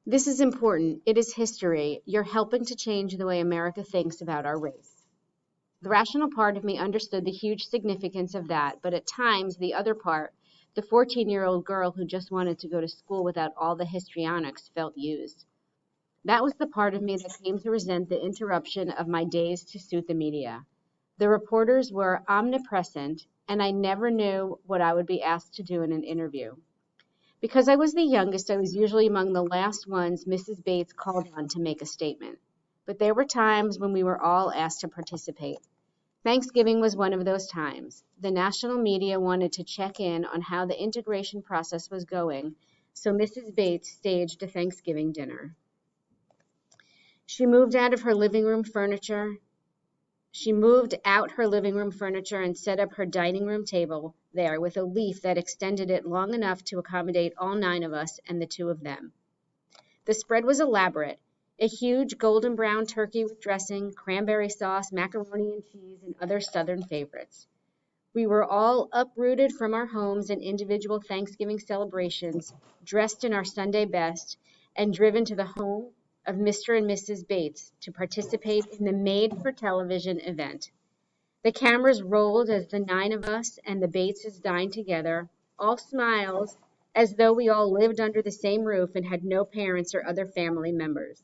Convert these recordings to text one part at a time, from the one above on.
This is important. It is history. You're helping to change the way America thinks about our race. The rational part of me understood the huge significance of that, but at times the other part, the 14-year-old girl who just wanted to go to school without all the histrionics, felt used. That was the part of me that came to resent the interruption of my days to suit the media. The reporters were omnipresent, and I never knew what I would be asked to do in an interview. Because I was the youngest, I was usually among the last ones Mrs. Bates called on to make a statement. But there were times when we were all asked to participate. Thanksgiving was one of those times. The national media wanted to check in on how the integration process was going, so Mrs. Bates staged a Thanksgiving dinner. She moved out her living room furniture and set up her dining room table there with a leaf that extended it long enough to accommodate all 9 of us and the 2 of them. The spread was elaborate. A huge golden brown turkey with dressing, cranberry sauce, macaroni and cheese, and other Southern favorites. We were all uprooted from our homes and individual Thanksgiving celebrations, dressed in our Sunday best, and driven to the home of Mr. and Mrs. Bates to participate in the made-for-television event. The cameras rolled as the 9 of us and the Bateses dined together, all smiles, as though we all lived under the same roof and had no parents or other family members.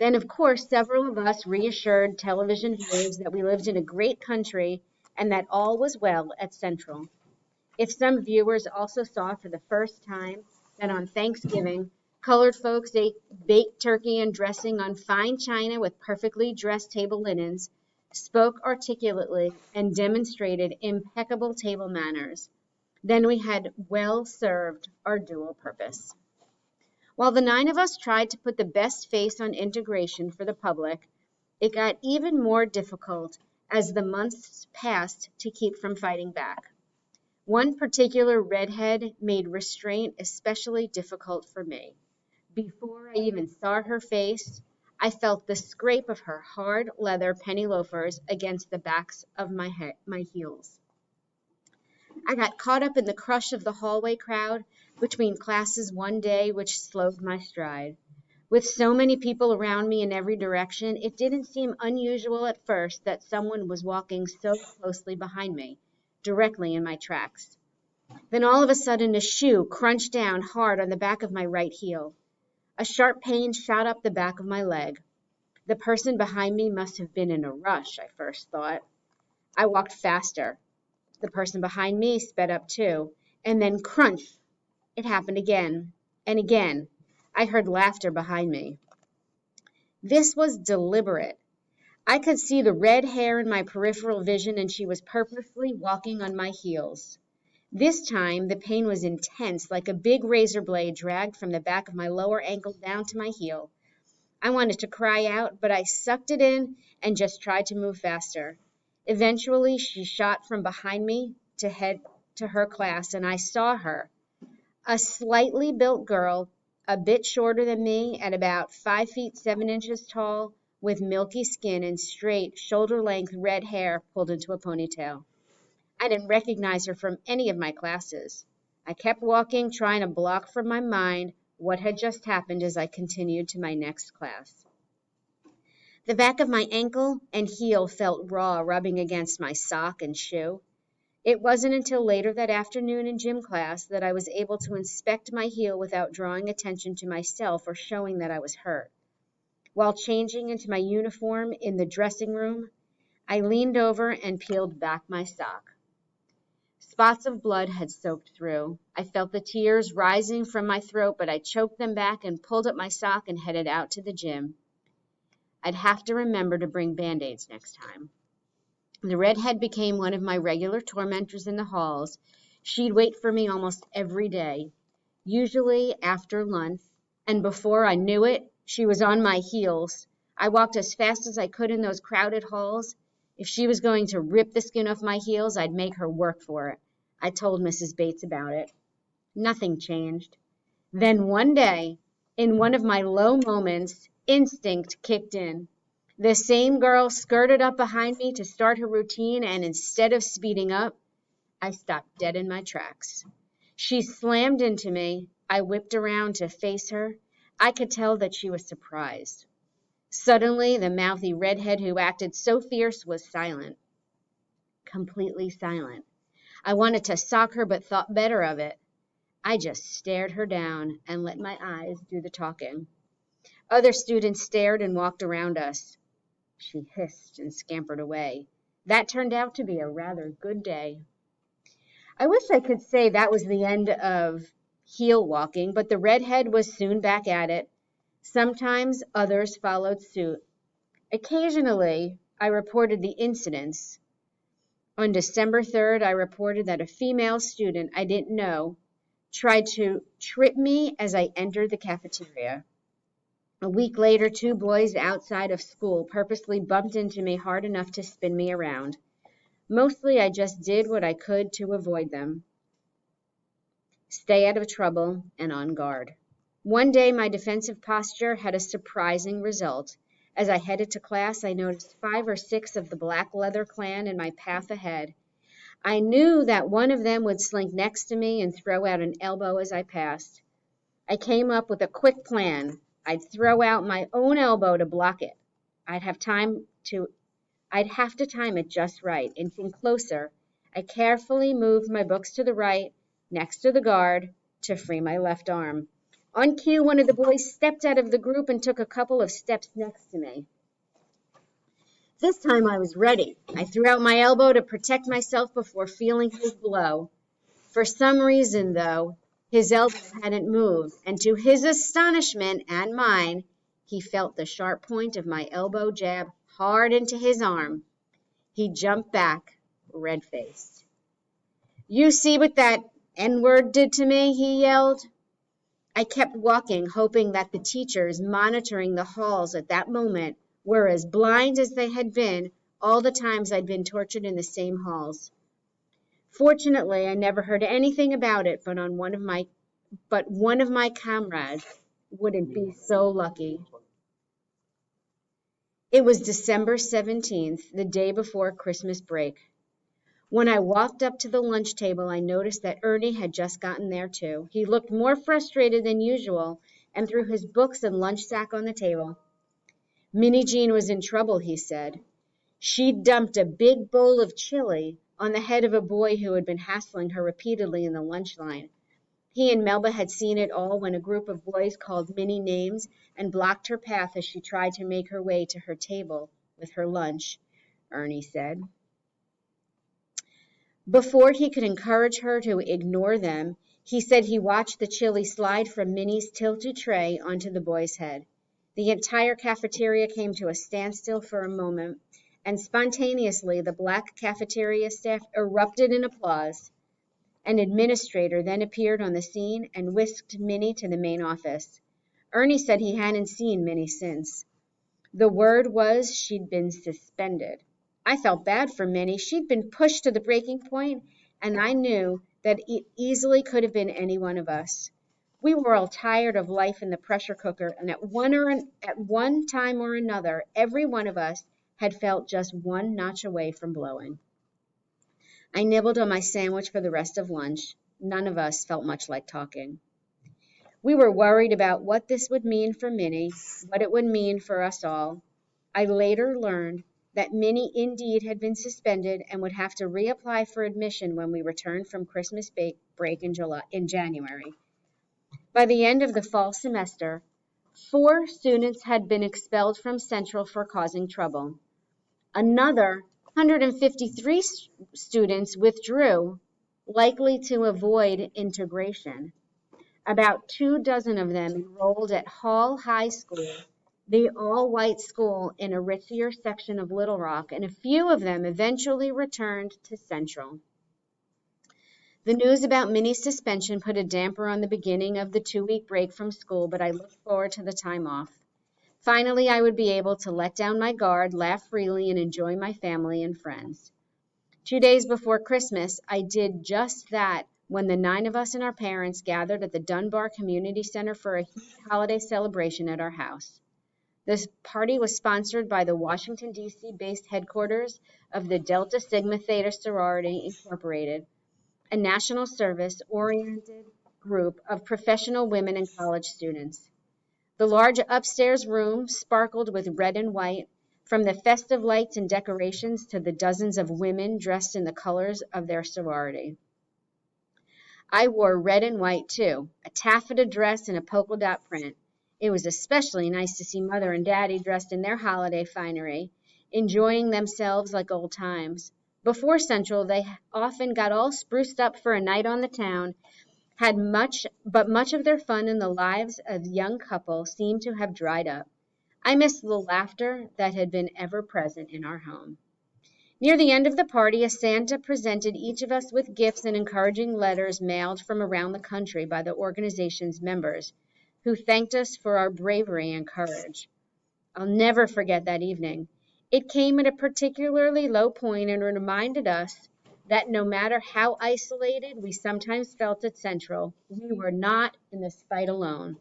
Then, of course, several of us reassured television viewers that we lived in a great country and that all was well at Central. If some viewers also saw for the first time that on Thanksgiving, colored folks ate baked turkey and dressing on fine china with perfectly dressed table linens, spoke articulately, and demonstrated impeccable table manners, then we had well served our dual purpose. While the 9 of us tried to put the best face on integration for the public, it got even more difficult as the months passed to keep from fighting back. One particular redhead made restraint especially difficult for me. Before I even saw her face, I felt the scrape of her hard leather penny loafers against the backs of my heels. I got caught up in the crush of the hallway crowd between classes one day, which slowed my stride. With so many people around me in every direction, it didn't seem unusual at first that someone was walking so closely behind me, directly in my tracks. Then all of a sudden, a shoe crunched down hard on the back of my right heel. A sharp pain shot up the back of my leg. The person behind me must have been in a rush, I first thought. I walked faster. The person behind me sped up too, and then crunch! It happened again, and again. I heard laughter behind me. This was deliberate. I could see the red hair in my peripheral vision, and she was purposely walking on my heels. This time, the pain was intense, like a big razor blade dragged from the back of my lower ankle down to my heel. I wanted to cry out, but I sucked it in and just tried to move faster. Eventually, she shot from behind me to head to her class, and I saw her. A slightly built girl, a bit shorter than me, at about 5 feet 7 inches tall, with milky skin and straight, shoulder-length red hair pulled into a ponytail. I didn't recognize her from any of my classes. I kept walking, trying to block from my mind what had just happened as I continued to my next class. The back of my ankle and heel felt raw rubbing against my sock and shoe. It wasn't until later that afternoon in gym class that I was able to inspect my heel without drawing attention to myself or showing that I was hurt. While changing into my uniform in the dressing room, I leaned over and peeled back my sock. Spots of blood had soaked through. I felt the tears rising from my throat, but I choked them back and pulled up my sock and headed out to the gym. I'd have to remember to bring Band-Aids next time. The redhead became one of my regular tormentors in the halls. She'd wait for me almost every day, usually after lunch, and before I knew it, she was on my heels. I walked as fast as I could in those crowded halls. If she was going to rip the skin off my heels, I'd make her work for it. I told Mrs. Bates about it. Nothing changed. Then one day, in one of my low moments, instinct kicked in. The same girl skirted up behind me to start her routine, and instead of speeding up, I stopped dead in my tracks. She slammed into me. I whipped around to face her. I could tell that she was surprised. Suddenly, the mouthy redhead who acted so fierce was silent, completely silent. I wanted to sock her, but thought better of it. I just stared her down and let my eyes do the talking. Other students stared and walked around us. She hissed and scampered away. That turned out to be a rather good day. I wish I could say that was the end of heel walking, but the redhead was soon back at it. Sometimes others followed suit. Occasionally, I reported the incidents. On December 3rd, I reported that a female student I didn't know tried to trip me as I entered the cafeteria. A week later, two boys outside of school purposely bumped into me hard enough to spin me around. Mostly, I just did what I could to avoid them. Stay out of trouble and on guard. One day, my defensive posture had a surprising result. As I headed to class, I noticed 5 or 6 of the black leather clan in my path ahead. I knew that one of them would slink next to me and throw out an elbow as I passed. I came up with a quick plan. I'd throw out my own elbow to block it. I'd have to time it just right. Inching closer, I carefully moved my books to the right, next to the guard, to free my left arm. On cue, one of the boys stepped out of the group and took a couple of steps next to me. This time I was ready. I threw out my elbow to protect myself before feeling his blow. For some reason, though, his elbow hadn't moved, and to his astonishment and mine, he felt the sharp point of my elbow jab hard into his arm. He jumped back, red-faced. "You see what that N-word did to me?" he yelled. I kept walking, hoping that the teachers monitoring the halls at that moment were as blind as they had been all the times I'd been tortured in the same halls. Fortunately, I never heard anything about it, but one of my comrades wouldn't be so lucky. It was December 17th, the day before Christmas break. When I walked up to the lunch table, I noticed that Ernie had just gotten there too. He looked more frustrated than usual and threw his books and lunch sack on the table. Minnie Jean was in trouble, he said. She'd dumped a big bowl of chili on the head of a boy who had been hassling her repeatedly in the lunch line. He and Melba had seen it all when a group of boys called Minnie names and blocked her path as she tried to make her way to her table with her lunch, Ernie said. Before he could encourage her to ignore them, he said he watched the chili slide from Minnie's tilted tray onto the boy's head. The entire cafeteria came to a standstill for a moment, and spontaneously the black cafeteria staff erupted in applause. An administrator then appeared on the scene and whisked Minnie to the main office. Ernie said he hadn't seen Minnie since. The word was she'd been suspended. I felt bad for Minnie. She'd been pushed to the breaking point, and I knew that it easily could have been any one of us. We were all tired of life in the pressure cooker, and at one time or another, every one of us had felt just one notch away from blowing. I nibbled on my sandwich for the rest of lunch. None of us felt much like talking. We were worried about what this would mean for Minnie, what it would mean for us all. I later learned that Minnie indeed had been suspended and would have to reapply for admission when we returned from Christmas break in January. By the end of the fall semester, 4 students had been expelled from Central for causing trouble. Another 153 students withdrew, likely to avoid integration. About 24 of them enrolled at Hall High School, the all-white school in a richier section of Little Rock, and a few of them eventually returned to Central. The news about Minnie's suspension put a damper on the beginning of the 2-week break from school, but I looked forward to the time off. Finally, I would be able to let down my guard, laugh freely, and enjoy my family and friends. 2 days before Christmas, I did just that when the 9 of us and our parents gathered at the Dunbar Community Center for a huge holiday celebration at our house. This party was sponsored by the Washington, D.C.-based headquarters of the Delta Sigma Theta Sorority Incorporated, a national service-oriented group of professional women and college students. The large upstairs room sparkled with red and white, from the festive lights and decorations to the dozens of women dressed in the colors of their sorority. I wore red and white too, a taffeta dress and a polka dot print. It was especially nice to see Mother and Daddy dressed in their holiday finery, enjoying themselves like old times. Before Central, they often got all spruced up for a night on the town, had much of their fun in the lives of the young couple seemed to have dried up. I missed the laughter that had been ever present in our home. Near the end of the party, a Santa presented each of us with gifts and encouraging letters mailed from around the country by the organization's members, who thanked us for our bravery and courage. I'll never forget that evening. It came at a particularly low point and reminded us that no matter how isolated we sometimes felt at Central, we were not in this fight alone.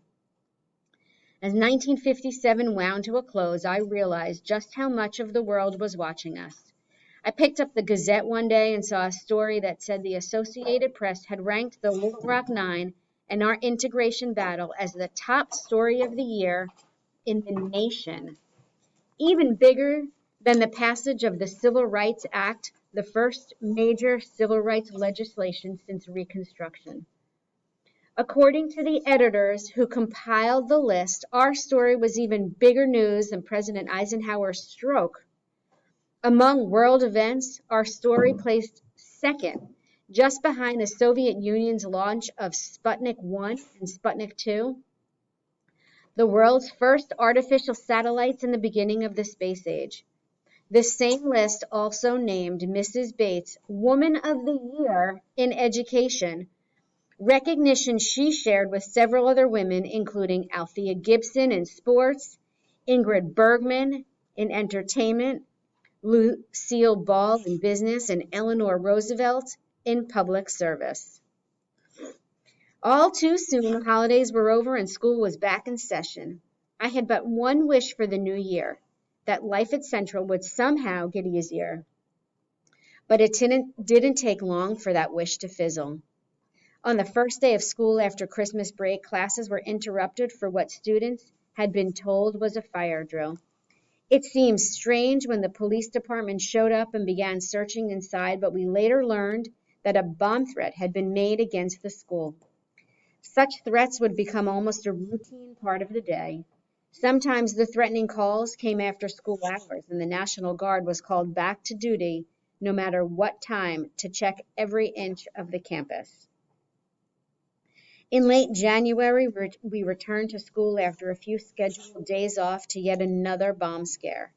As 1957 wound to a close, I realized just how much of the world was watching us. I picked up the Gazette one day and saw a story that said the Associated Press had ranked the Little Rock Nine and our integration battle as the top story of the year in the nation. Even bigger than the passage of the Civil Rights Act, the first major civil rights legislation since Reconstruction. According to the editors who compiled the list, our story was even bigger news than President Eisenhower's stroke. Among world events, our story placed second, just behind the Soviet Union's launch of Sputnik 1 and Sputnik 2, the world's first artificial satellites in the beginning of the space age. This same list also named Mrs. Bates Woman of the Year in Education, recognition she shared with several other women, including Althea Gibson in sports, Ingrid Bergman in entertainment, Lucille Ball in business, and Eleanor Roosevelt in public service. All too soon, the holidays were over and school was back in session. I had but one wish for the new year, that life at Central would somehow get easier. But it didn't take long for that wish to fizzle. On the first day of school after Christmas break, classes were interrupted for what students had been told was a fire drill. It seemed strange when the police department showed up and began searching inside, but we later learned that a bomb threat had been made against the school. Such threats would become almost a routine part of the day. Sometimes the threatening calls came after school hours, and the National Guard was called back to duty no matter what time to check every inch of the campus. In late January, we returned to school after a few scheduled days off to yet another bomb scare.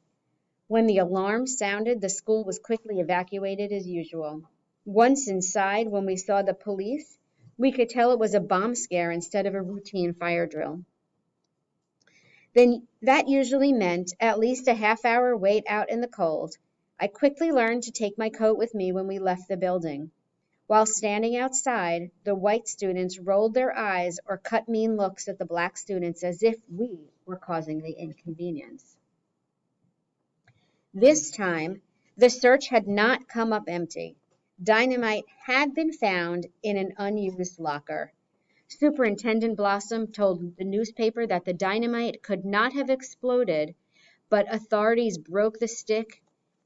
When the alarm sounded, the school was quickly evacuated as usual. Once inside, when we saw the police, we could tell it was a bomb scare instead of a routine fire drill. Then that usually meant at least a half-hour wait out in the cold. I quickly learned to take my coat with me when we left the building. While standing outside, the white students rolled their eyes or cut mean looks at the black students as if we were causing the inconvenience. This time, the search had not come up empty. Dynamite had been found in an unused locker. Superintendent Blossom told the newspaper that the dynamite could not have exploded, but authorities broke the stick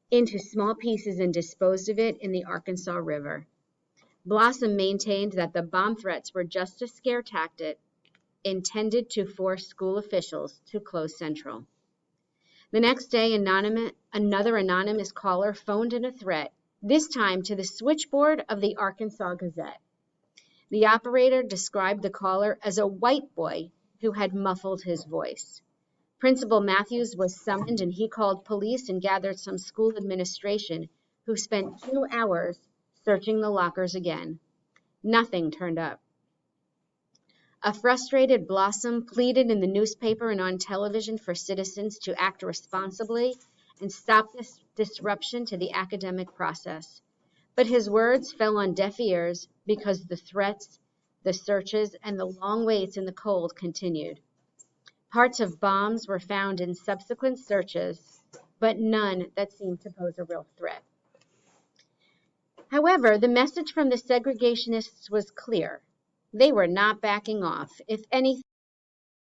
into small pieces and disposed of it in the Arkansas River. Blossom maintained that the bomb threats were just a scare tactic intended to force school officials to close Central. The next day, another anonymous caller phoned in a threat, this time to the switchboard of the Arkansas Gazette. The operator described the caller as a white boy who had muffled his voice. Principal Matthews was summoned and he called police and gathered some school administration, who spent 2 hours searching the lockers again. Nothing turned up. A frustrated Blossom pleaded in the newspaper and on television for citizens to act responsibly and stop this disruption to the academic process. But his words fell on deaf ears because the threats, the searches, and the long waits in the cold continued. Parts of bombs were found in subsequent searches, but none that seemed to pose a real threat. However, the message from the segregationists was clear. They were not backing off. If anything,